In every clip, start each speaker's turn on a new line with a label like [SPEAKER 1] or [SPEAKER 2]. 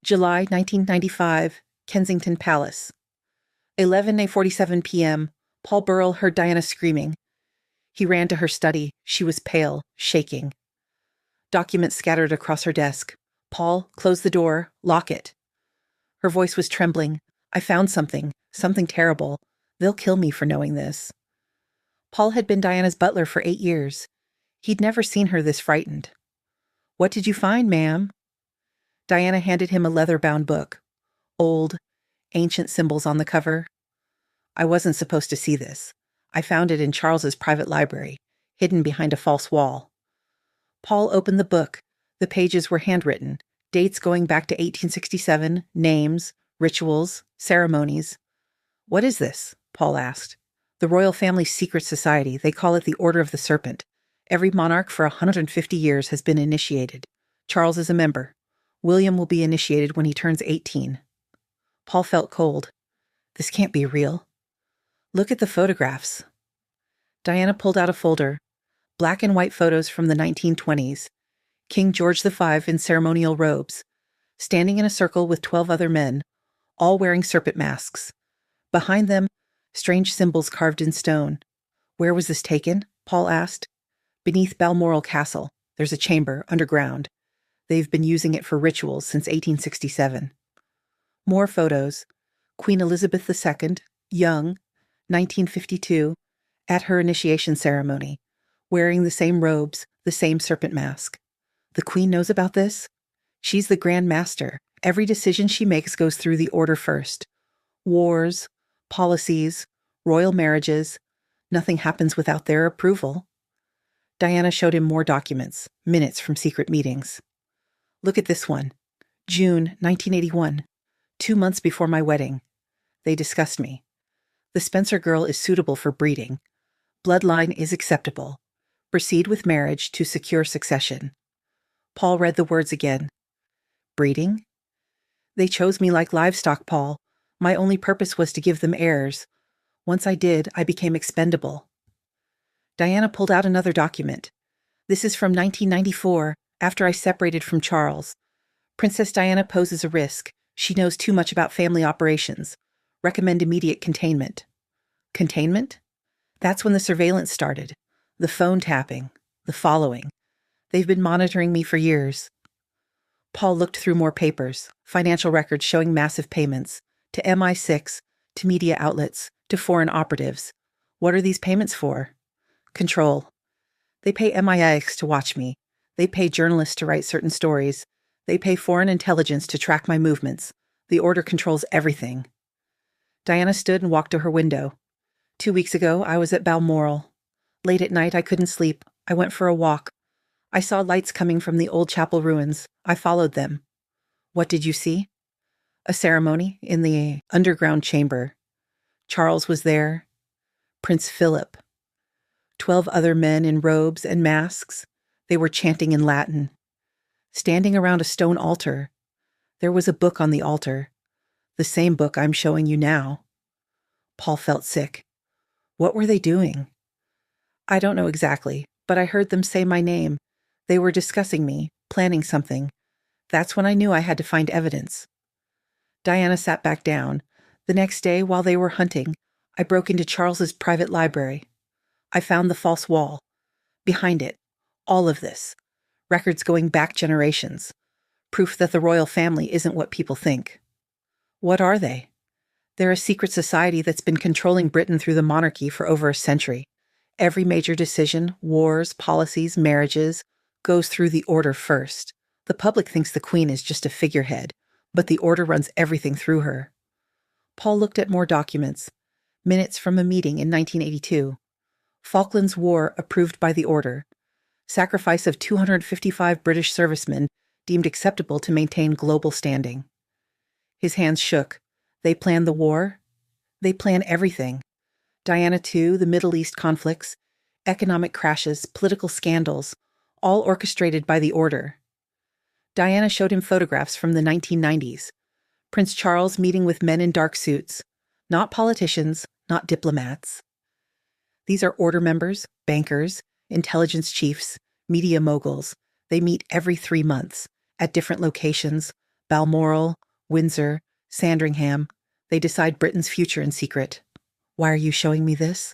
[SPEAKER 1] July 1995, Kensington Palace. 11:47 p.m., Paul Burrell heard Diana screaming. He ran to her study. She was pale, shaking. Documents scattered across her desk. Paul, close the door, lock it. Her voice was trembling. I found something terrible. They'll kill me for knowing this. Paul had been Diana's butler for 8 years. He'd never seen her this frightened. What did you find, ma'am? Diana handed him a leather-bound book. Old, ancient symbols on the cover. I wasn't supposed to see this. I found it in Charles's private library, hidden behind a false wall. Paul opened the book. The pages were handwritten, dates going back to 1867, names, rituals, ceremonies. What is this? Paul asked. The royal family's secret society. They call it the Order of the Serpent. Every monarch for 150 years has been initiated. Charles is a member. William will be initiated when he turns 18. Paul felt cold. This can't be real. Look at the photographs. Diana pulled out a folder. Black and white photos from the 1920s. King George V in ceremonial robes, standing in a circle with 12 other men, all wearing serpent masks. Behind them, strange symbols carved in stone. Where was this taken? Paul asked. Beneath Balmoral Castle. There's a chamber, underground. They've been using it for rituals since 1867. More photos. Queen Elizabeth II, young, 1952, at her initiation ceremony, wearing the same robes, the same serpent mask. The Queen knows about this? She's the Grand Master. Every decision she makes goes through the order first. Wars, policies, royal marriages. Nothing happens without their approval. Diana showed him more documents, minutes from secret meetings. Look at this one. June 1981, 2 months before my wedding. They discussed me. The Spencer girl is suitable for breeding. Bloodline is acceptable. Proceed with marriage to secure succession. Paul read the words again. Breeding? They chose me like livestock, Paul. My only purpose was to give them heirs. Once I did, I became expendable. Diana pulled out another document. This is from 1994, after I separated from Charles. Princess Diana poses a risk. She knows too much about family operations. Recommend immediate containment. Containment? That's when the surveillance started. The phone tapping. The following. They've been monitoring me for years. Paul looked through more papers, financial records showing massive payments, to MI6, to media outlets, to foreign operatives. What are these payments for? Control. They pay MI6 to watch me. They pay journalists to write certain stories. They pay foreign intelligence to track my movements. The order controls everything. Diana stood and walked to her window. 2 weeks ago, I was at Balmoral. Late at night, I couldn't sleep. I went for a walk. I saw lights coming from the old chapel ruins. I followed them. What did you see? A ceremony in the underground chamber. Charles was there. Prince Philip. 12 other men in robes and masks. They were chanting in Latin. Standing around a stone altar. There was a book on the altar. The same book I'm showing you now. Paul felt sick. What were they doing? I don't know exactly, but I heard them say my name. They were discussing me, planning something. That's when I knew I had to find evidence. Diana sat back down. The next day, while they were hunting, I broke into Charles's private library. I found the false wall. Behind it, all of this. Records going back generations. Proof that the royal family isn't what people think. What are they? They're a secret society that's been controlling Britain through the monarchy for over a century. Every major decision, wars, policies, marriages, goes through the order first. The public thinks the Queen is just a figurehead, but the order runs everything through her. Paul looked at more documents. Minutes from a meeting in 1982. Falklands War approved by the order. Sacrifice of 255 British servicemen deemed acceptable to maintain global standing. His hands shook. They plan the war. They plan everything. Diana too, the Middle East conflicts, economic crashes, political scandals, all orchestrated by the order. Diana showed him photographs from the 1990s. Prince Charles meeting with men in dark suits. Not politicians, not diplomats. These are order members, bankers, intelligence chiefs, media moguls. They meet every 3 months, at different locations, Balmoral, Windsor, Sandringham. They decide Britain's future in secret. Why are you showing me this?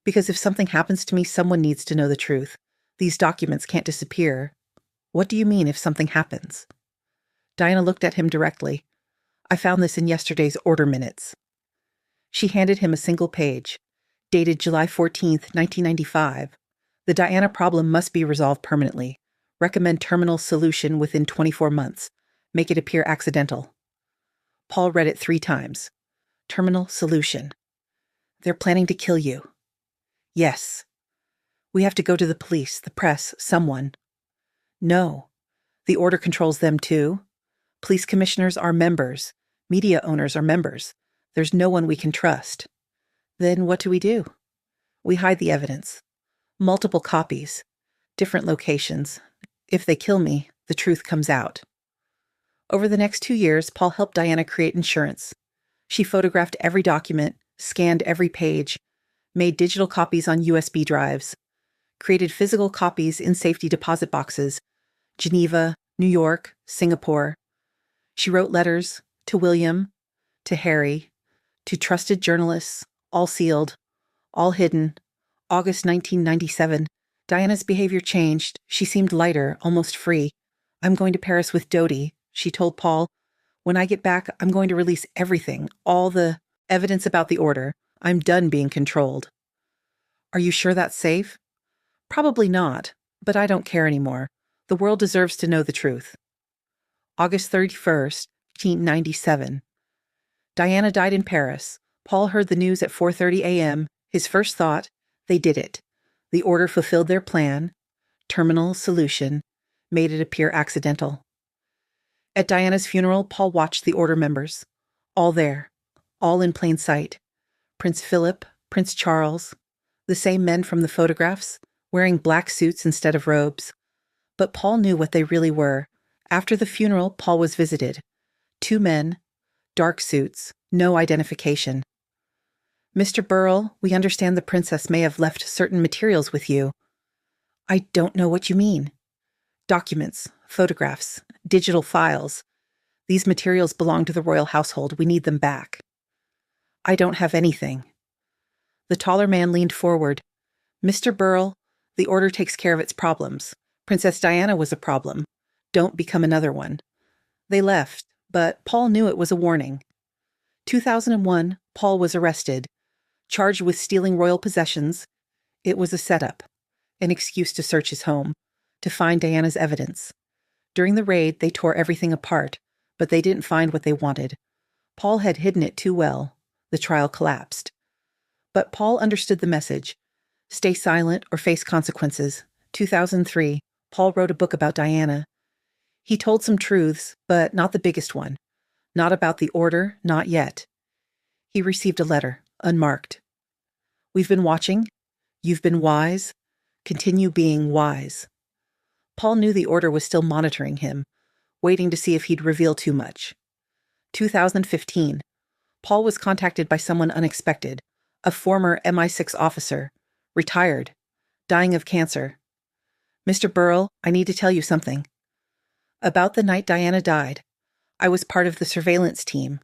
[SPEAKER 1] Because if something happens to me, someone needs to know the truth. These documents can't disappear. What do you mean if something happens? Diana looked at him directly. I found this in yesterday's order minutes. She handed him a single page, dated July 14th, 1995. The Diana problem must be resolved permanently. Recommend terminal solution within 24 months. Make it appear accidental. Paul read it 3 times. Terminal solution. They're planning to kill you. Yes. We have to go to the police, the press, someone. No. The order controls them too. Police commissioners are members. Media owners are members. There's no one we can trust. Then what do? We hide the evidence. Multiple copies. Different locations. If they kill me, the truth comes out. Over the next 2 years, Paul helped Diana create insurance. She photographed every document, scanned every page, made digital copies on USB drives, created physical copies in safety deposit boxes, Geneva, New York, Singapore. She wrote letters to William, to Harry, to trusted journalists, all sealed, all hidden. August 1997. Diana's behavior changed. She seemed lighter, almost free. I'm going to Paris with Dodie, she told Paul. When I get back, I'm going to release everything, all the evidence about the order. I'm done being controlled. Are you sure that's safe? Probably not, but I don't care anymore. The world deserves to know the truth. August 31st, 1997. Diana died in Paris. Paul heard the news at 4:30 a.m. His first thought, they did it. The order fulfilled their plan. Terminal solution. Made it appear accidental. At Diana's funeral, Paul watched the order members. All there. All in plain sight. Prince Philip, Prince Charles. The same men from the photographs, wearing black suits instead of robes. But Paul knew what they really were. After the funeral, Paul was visited. 2 men, dark suits, no identification. Mr. Burrell, we understand the princess may have left certain materials with you. I don't know what you mean. Documents, photographs, digital files. These materials belong to the royal household. We need them back. I don't have anything. The taller man leaned forward. Mr. Burrell, the order takes care of its problems. Princess Diana was a problem. Don't become another one. They left, but Paul knew it was a warning. 2001, Paul was arrested, charged with stealing royal possessions. It was a setup, an excuse to search his home, to find Diana's evidence. During the raid, they tore everything apart, but they didn't find what they wanted. Paul had hidden it too well. The trial collapsed. But Paul understood the message. Stay silent or face consequences. 2003, Paul wrote a book about Diana. He told some truths, but not the biggest one. Not about the order, not yet. He received a letter, unmarked. We've been watching. You've been wise. Continue being wise. Paul knew the order was still monitoring him, waiting to see if he'd reveal too much. 2015. Paul was contacted by someone unexpected, a former MI6 officer, retired, dying of cancer. Mr. Burrell, I need to tell you something. About the night Diana died, I was part of the surveillance team.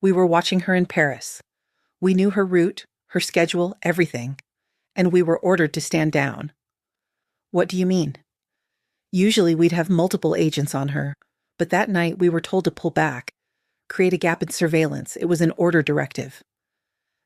[SPEAKER 1] We were watching her in Paris. We knew her route, her schedule, everything, and we were ordered to stand down. What do you mean? Usually we'd have multiple agents on her, but that night we were told to pull back, create a gap in surveillance. It was an order directive.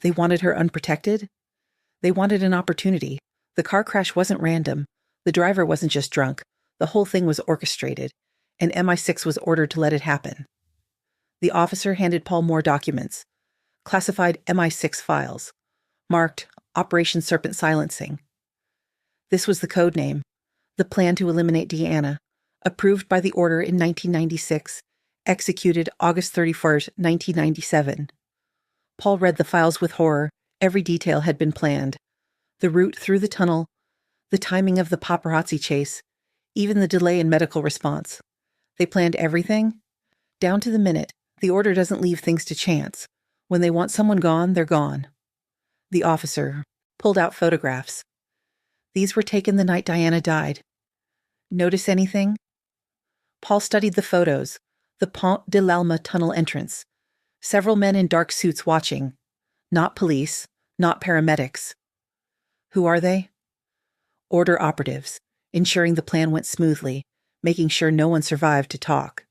[SPEAKER 1] They wanted her unprotected? They wanted an opportunity. The car crash wasn't random. The driver wasn't just drunk. The whole thing was orchestrated, and MI6 was ordered to let it happen. The officer handed Paul more documents, classified MI6 files, marked Operation Serpent Silencing. This was the code name, the plan to eliminate Diana, approved by the order in 1996, executed August 31st, 1997. Paul read the files with horror. Every detail had been planned. The route through the tunnel, the timing of the paparazzi chase, even the delay in medical response. They planned everything, down to the minute. The order doesn't leave things to chance. When they want someone gone, they're gone. The officer pulled out photographs. These were taken the night Diana died. Notice anything? Paul studied the photos, The Pont de l'Alma tunnel entrance. Several men in dark suits watching. Not police, not paramedics. Who are they? Order operatives, ensuring the plan went smoothly, making sure no one survived to talk.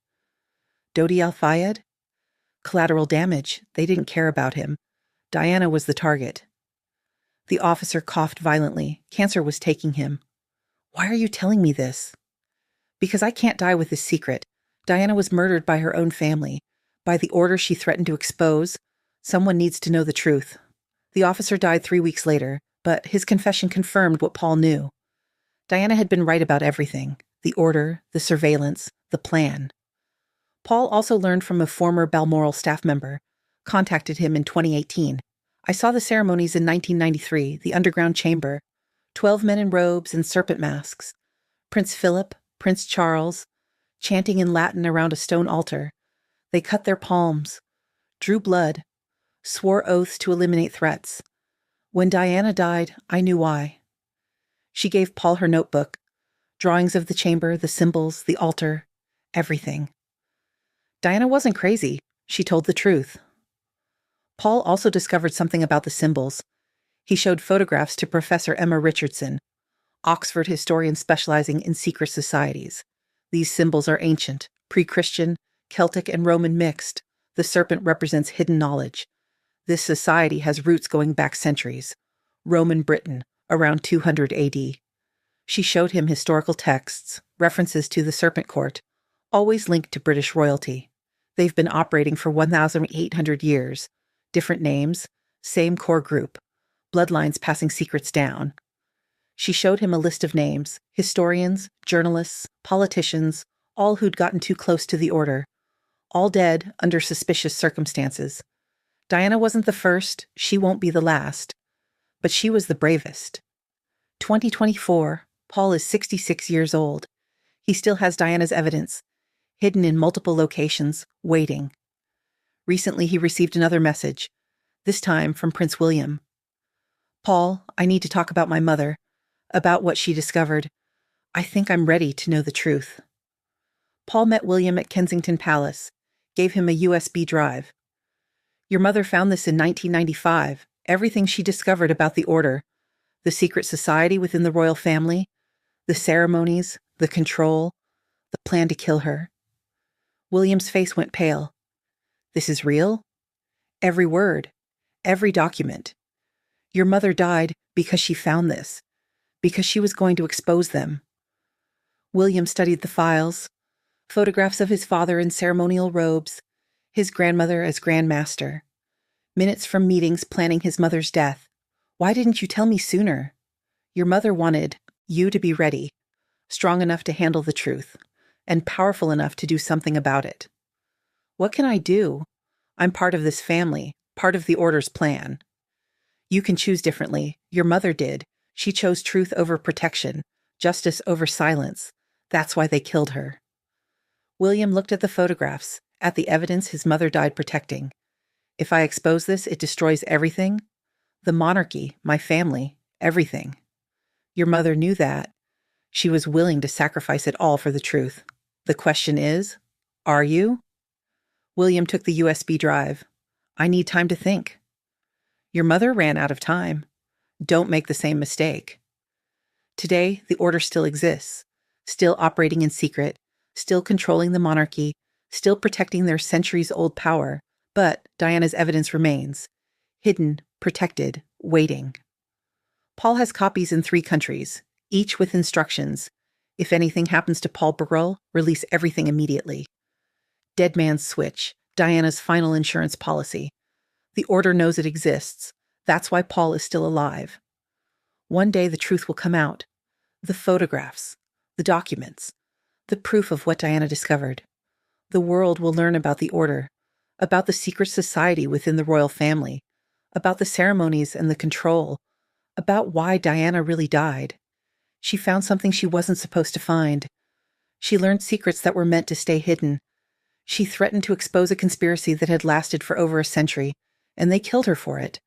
[SPEAKER 1] Dodi Al-Fayed? Collateral damage. They didn't care about him. Diana was the target. The officer coughed violently. Cancer was taking him. Why are you telling me this? Because I can't die with this secret. Diana was murdered by her own family. By the order she threatened to expose. Someone needs to know the truth. The officer died 3 weeks later, but his confession confirmed what Paul knew. Diana had been right about everything. The order, the surveillance, the plan. Paul also learned from a former Balmoral staff member, contacted him in 2018. I saw the ceremonies in 1993, the underground chamber. 12 men in robes and serpent masks. Prince Philip, Prince Charles, chanting in Latin around a stone altar. They cut their palms, drew blood, swore oaths to eliminate threats. When Diana died, I knew why. She gave Paul her notebook, drawings of the chamber, the symbols, the altar, everything. Diana wasn't crazy. She told the truth. Paul also discovered something about the symbols. He showed photographs to Professor Emma Richardson, Oxford historian specializing in secret societies. These symbols are ancient, pre-Christian, Celtic and Roman mixed. The serpent represents hidden knowledge. This society has roots going back centuries. Roman Britain, around 200 AD. She showed him historical texts, references to the Serpent Court, always linked to British royalty. They've been operating for 1,800 years. Different names, same core group. Bloodlines passing secrets down. She showed him a list of names, historians, journalists, politicians, all who'd gotten too close to the order. All dead under suspicious circumstances. Diana wasn't the first, she won't be the last. But she was the bravest. 2024, Paul is 66 years old. He still has Diana's evidence, hidden in multiple locations, waiting. Recently he received another message, this time from Prince William. Paul, I need to talk about my mother, about what she discovered. I think I'm ready to know the truth. Paul met William at Kensington Palace, gave him a USB drive. Your mother found this in 1995, everything she discovered about the order, the secret society within the royal family, the ceremonies, the control, the plan to kill her. William's face went pale. This is real? Every word, every document. Your mother died because she found this, because she was going to expose them. William studied the files, photographs of his father in ceremonial robes, his grandmother as Grand Master, minutes from meetings planning his mother's death. Why didn't you tell me sooner? Your mother wanted you to be ready, strong enough to handle the truth, and powerful enough to do something about it. What can I do? I'm part of this family, part of the order's plan. You can choose differently. Your mother did. She chose truth over protection, justice over silence. That's why they killed her. William looked at the photographs, at the evidence his mother died protecting. If I expose this, it destroys everything. The monarchy, my family, everything. Your mother knew that. She was willing to sacrifice it all for the truth. The question is, are you? William took the USB drive. I need time to think. Your mother ran out of time. Don't make the same mistake. Today, the order still exists, still operating in secret, still controlling the monarchy, still protecting their centuries-old power, but Diana's evidence remains, hidden, protected, waiting. Paul has copies in 3 countries, each with instructions. If anything happens to Paul Burrell, release everything immediately. Dead man's switch, Diana's final insurance policy. The order knows it exists. That's why Paul is still alive. One day the truth will come out. The photographs, the documents, the proof of what Diana discovered. The world will learn about the order, about the secret society within the royal family, about the ceremonies and the control, about why Diana really died. She found something she wasn't supposed to find. She learned secrets that were meant to stay hidden. She threatened to expose a conspiracy that had lasted for over a century, and they killed her for it.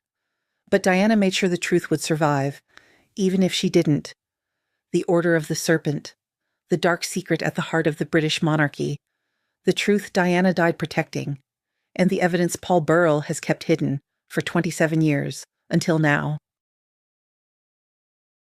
[SPEAKER 1] But Diana made sure the truth would survive, even if she didn't. The Order of the Serpent, the dark secret at the heart of the British monarchy, The truth Diana died protecting, and the evidence Paul Burrell has kept hidden for 27 years, until now.